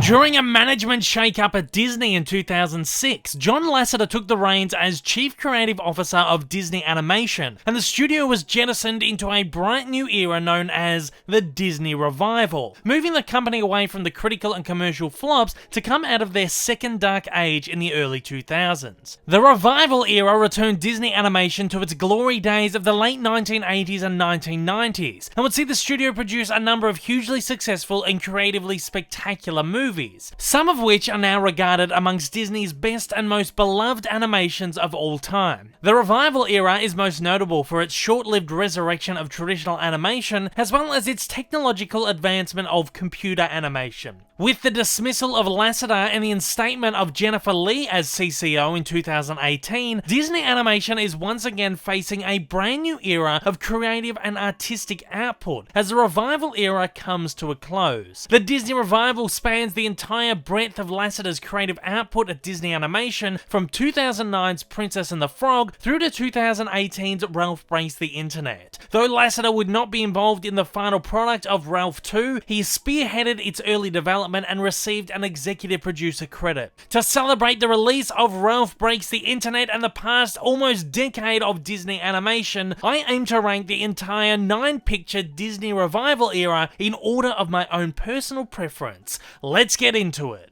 During a management shake-up at Disney in 2006, John Lasseter took the reins as Chief Creative Officer of Disney Animation, and the studio was jettisoned into a bright new era known as the Disney Revival, moving the company away from the critical and commercial flops to come out of their second dark age in the early 2000s. The Revival era returned Disney Animation to its glory days of the late 1980s and 1990s, and would see the studio produce a number of hugely successful and creatively spectacular movies, some of which are now regarded amongst Disney's best and most beloved animations of all time. The Revival era is most notable for its short-lived resurrection of traditional animation, as well as its technological advancement of computer animation. With the dismissal of Lasseter and the instatement of Jennifer Lee as CCO in 2018, Disney Animation is once again facing a brand new era of creative and artistic output as the Revival era comes to a close. The Disney Revival spans the entire breadth of Lasseter's creative output at Disney Animation, from 2009's Princess and the Frog through to 2018's Ralph Breaks the Internet. Though Lasseter would not be involved in the final product of Ralph 2, he spearheaded its early development and received an executive producer credit. To celebrate the release of Ralph Breaks the Internet and the past almost decade of Disney Animation, I aim to rank the entire 9-picture Disney Revival era in order of my own personal preference. Let's get into it.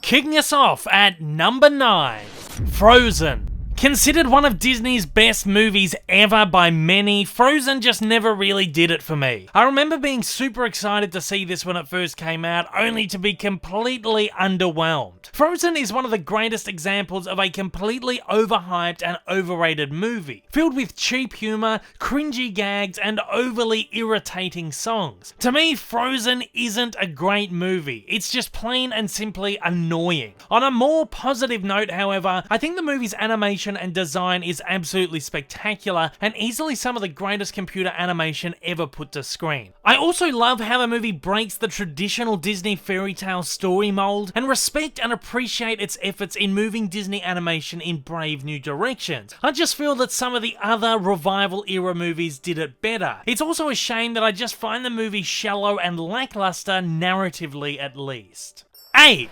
Kicking us off at number 9, Frozen. Considered one of Disney's best movies ever by many, Frozen just never really did it for me. I remember being super excited to see this when it first came out, only to be completely underwhelmed. Frozen is one of the greatest examples of a completely overhyped and overrated movie, filled with cheap humor, cringy gags, and overly irritating songs. To me, Frozen isn't a great movie, it's just plain and simply annoying. On a more positive note, however, I think the movie's animation and design is absolutely spectacular and easily some of the greatest computer animation ever put to screen. I also love how the movie breaks the traditional Disney fairy tale story mold and respect and appreciate its efforts in moving Disney animation in brave new directions. I just feel that some of the other Revival era movies did it better. It's also a shame that I just find the movie shallow and lackluster narratively at least. 8.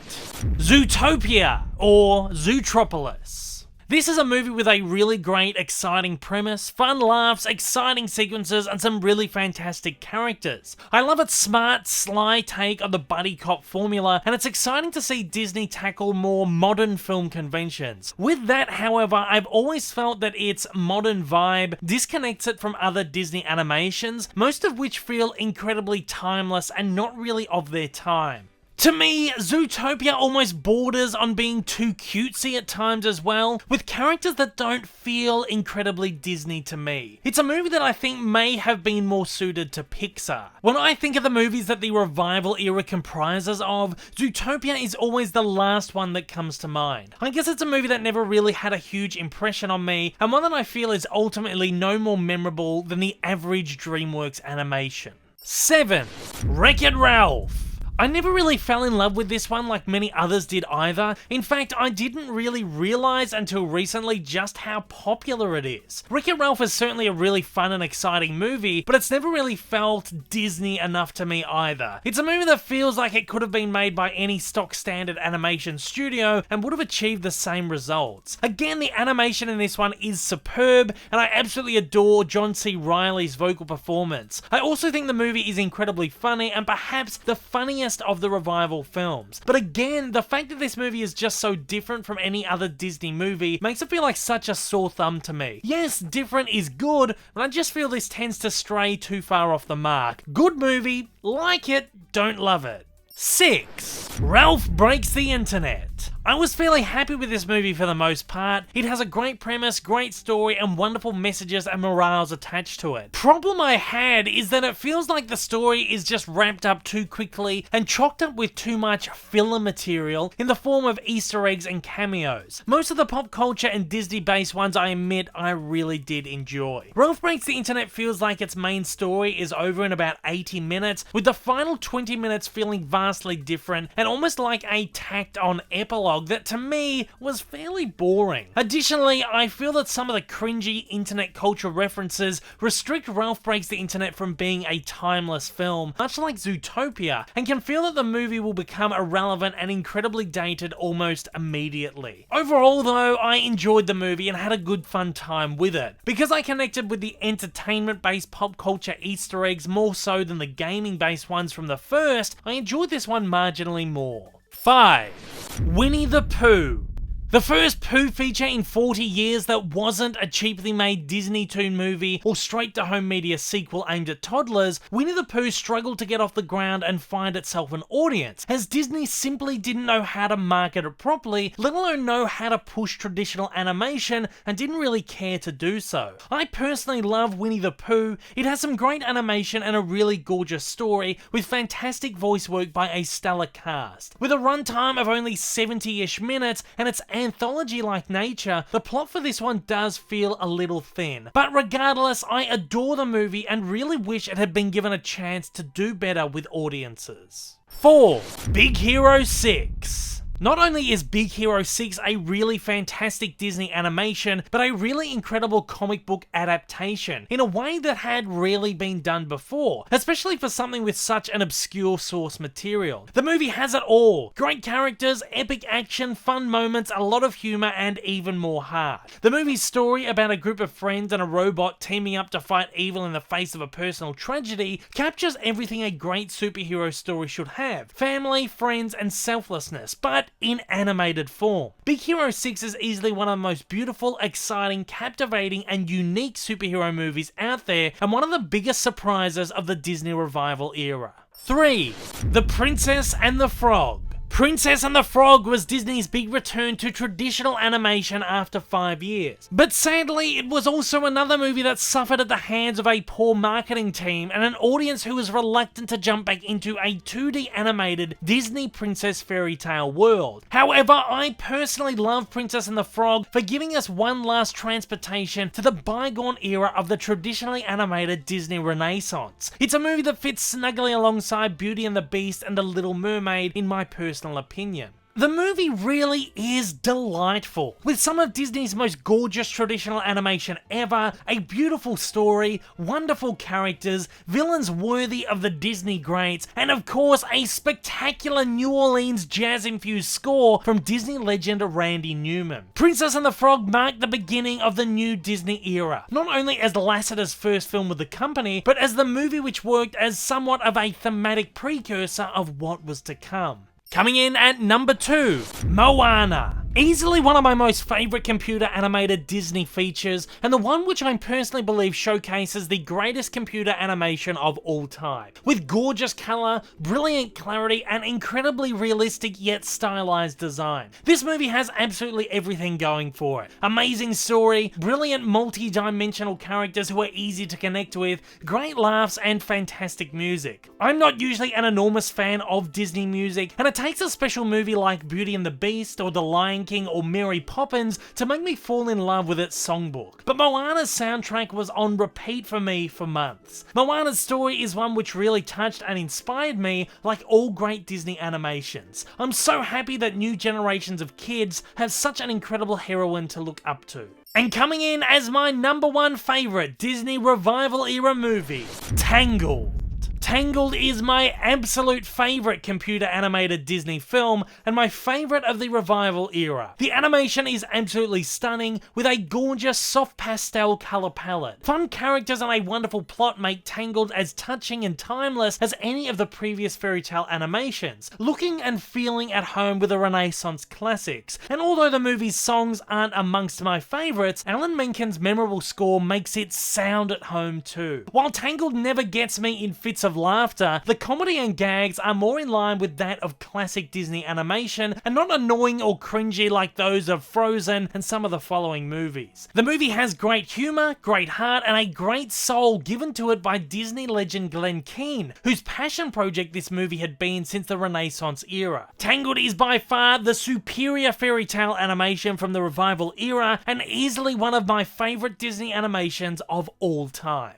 Zootopia, or Zootropolis. This is a movie with a really great, exciting premise, fun laughs, exciting sequences, and some really fantastic characters. I love its smart, sly take on the buddy cop formula, and it's exciting to see Disney tackle more modern film conventions. With that, however, I've always felt that its modern vibe disconnects it from other Disney animations, most of which feel incredibly timeless and not really of their time. To me, Zootopia almost borders on being too cutesy at times as well, with characters that don't feel incredibly Disney to me. It's a movie that I think may have been more suited to Pixar. When I think of the movies that the Revival era comprises of, Zootopia is always the last one that comes to mind. I guess it's a movie that never really had a huge impression on me, and one that I feel is ultimately no more memorable than the average DreamWorks animation. 7. WreckIt Ralph. I never really fell in love with this one like many others did either. In fact, I didn't really realise until recently just how popular it is. WreckIt Ralph is certainly a really fun and exciting movie, but it's never really felt Disney enough to me either. It's a movie that feels like it could have been made by any stock standard animation studio and would have achieved the same results. Again, the animation in this one is superb, and I absolutely adore John C. Reilly's vocal performance. I also think the movie is incredibly funny, and perhaps the funniest of the Revival films. But again, the fact that this movie is just so different from any other Disney movie makes it feel like such a sore thumb to me. Yes, different is good, but I just feel this tends to stray too far off the mark. Good movie, like it, don't love it. 6. Ralph Breaks the Internet. I was fairly happy with this movie for the most part. It has a great premise, great story, and wonderful messages and morals attached to it. Problem I had is that it feels like the story is just wrapped up too quickly and chocked up with too much filler material in the form of Easter eggs and cameos. Most of the pop culture and Disney-based ones, I admit, I really did enjoy. Ralph Breaks the Internet feels like its main story is over in about 80 minutes, with the final 20 minutes feeling vastly different and almost like a tacked-on epilogue dialogue that to me was fairly boring. Additionally, I feel that some of the cringy internet culture references restrict Ralph Breaks the Internet from being a timeless film, much like Zootopia, and can feel that the movie will become irrelevant and incredibly dated almost immediately. Overall though, I enjoyed the movie and had a good fun time with it. Because I connected with the entertainment-based pop culture Easter eggs more so than the gaming-based ones from the first, I enjoyed this one marginally more. 5. Winnie the Pooh. The first Pooh feature in 40 years that wasn't a cheaply made Disney Toon movie or straight-to-home media sequel aimed at toddlers, Winnie the Pooh struggled to get off the ground and find itself an audience, as Disney simply didn't know how to market it properly, let alone know how to push traditional animation, and didn't really care to do so. I personally love Winnie the Pooh. It has some great animation and a really gorgeous story, with fantastic voice work by a stellar cast. With a runtime of only 70-ish minutes, and its anthology-like nature, the plot for this one does feel a little thin. But regardless, I adore the movie and really wish it had been given a chance to do better with audiences. 4. Big Hero 6. Not only is Big Hero 6 a really fantastic Disney animation, but a really incredible comic book adaptation, in a way that had rarely been done before, especially for something with such an obscure source material. The movie has it all. Great characters, epic action, fun moments, a lot of humor, and even more heart. The movie's story about a group of friends and a robot teaming up to fight evil in the face of a personal tragedy captures everything a great superhero story should have: family, friends, and selflessness, but in animated form. Big Hero 6 is easily one of the most beautiful, exciting, captivating, and unique superhero movies out there, and one of the biggest surprises of the Disney revival era. 3. The Princess and the Frog. Princess and the Frog was Disney's big return to traditional animation after 5 years. But sadly, it was also another movie that suffered at the hands of a poor marketing team and an audience who was reluctant to jump back into a 2D animated Disney princess fairy tale world. However, I personally love Princess and the Frog for giving us one last transportation to the bygone era of the traditionally animated Disney Renaissance. It's a movie that fits snugly alongside Beauty and the Beast and The Little Mermaid in my personal opinion. The movie really is delightful, with some of Disney's most gorgeous traditional animation ever, a beautiful story, wonderful characters, villains worthy of the Disney greats, and of course a spectacular New Orleans jazz-infused score from Disney legend Randy Newman. Princess and the Frog marked the beginning of the new Disney era, not only as Lasseter's first film with the company, but as the movie which worked as somewhat of a thematic precursor of what was to come. Coming in at number 2, Moana. Easily one of my most favourite computer animated Disney features, and the one which I personally believe showcases the greatest computer animation of all time. With gorgeous colour, brilliant clarity, and incredibly realistic yet stylized design. This movie has absolutely everything going for it. Amazing story, brilliant multi-dimensional characters who are easy to connect with, great laughs, and fantastic music. I'm not usually an enormous fan of Disney music, and it takes a special movie like Beauty and the Beast or The Lion King or Mary Poppins to make me fall in love with its songbook. But Moana's soundtrack was on repeat for me for months. Moana's story is one which really touched and inspired me, like all great Disney animations. I'm so happy that new generations of kids have such an incredible heroine to look up to. And coming in as my number 1 favourite Disney revival era movie, Tangled. Tangled is my absolute favourite computer animated Disney film and my favourite of the revival era. The animation is absolutely stunning with a gorgeous soft pastel colour palette. Fun characters and a wonderful plot make Tangled as touching and timeless as any of the previous fairy tale animations, looking and feeling at home with the Renaissance classics. And although the movie's songs aren't amongst my favourites, Alan Menken's memorable score makes it sound at home too. While Tangled never gets me in fits of laughter, the comedy and gags are more in line with that of classic Disney animation and not annoying or cringy like those of Frozen and some of the following movies. The movie has great humour, great heart, and a great soul given to it by Disney legend Glenn Keane, whose passion project this movie had been since the Renaissance era. Tangled is by far the superior fairy tale animation from the revival era and easily one of my favourite Disney animations of all time.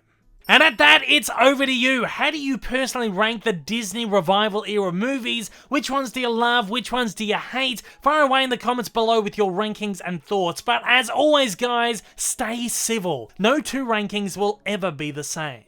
And at that, it's over to you. How do you personally rank the Disney Revival era movies? Which ones do you love? Which ones do you hate? Fire away in the comments below with your rankings and thoughts. But as always, guys, stay civil. No two rankings will ever be the same.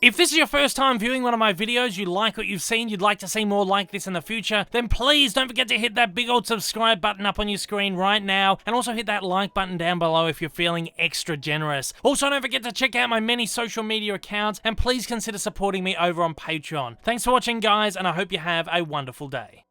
If this is your first time viewing one of my videos, you like what you've seen, you'd like to see more like this in the future, then please don't forget to hit that big old subscribe button up on your screen right now, and also hit that like button down below if you're feeling extra generous. Also, don't forget to check out my many social media accounts, and please consider supporting me over on Patreon. Thanks for watching, guys, and I hope you have a wonderful day.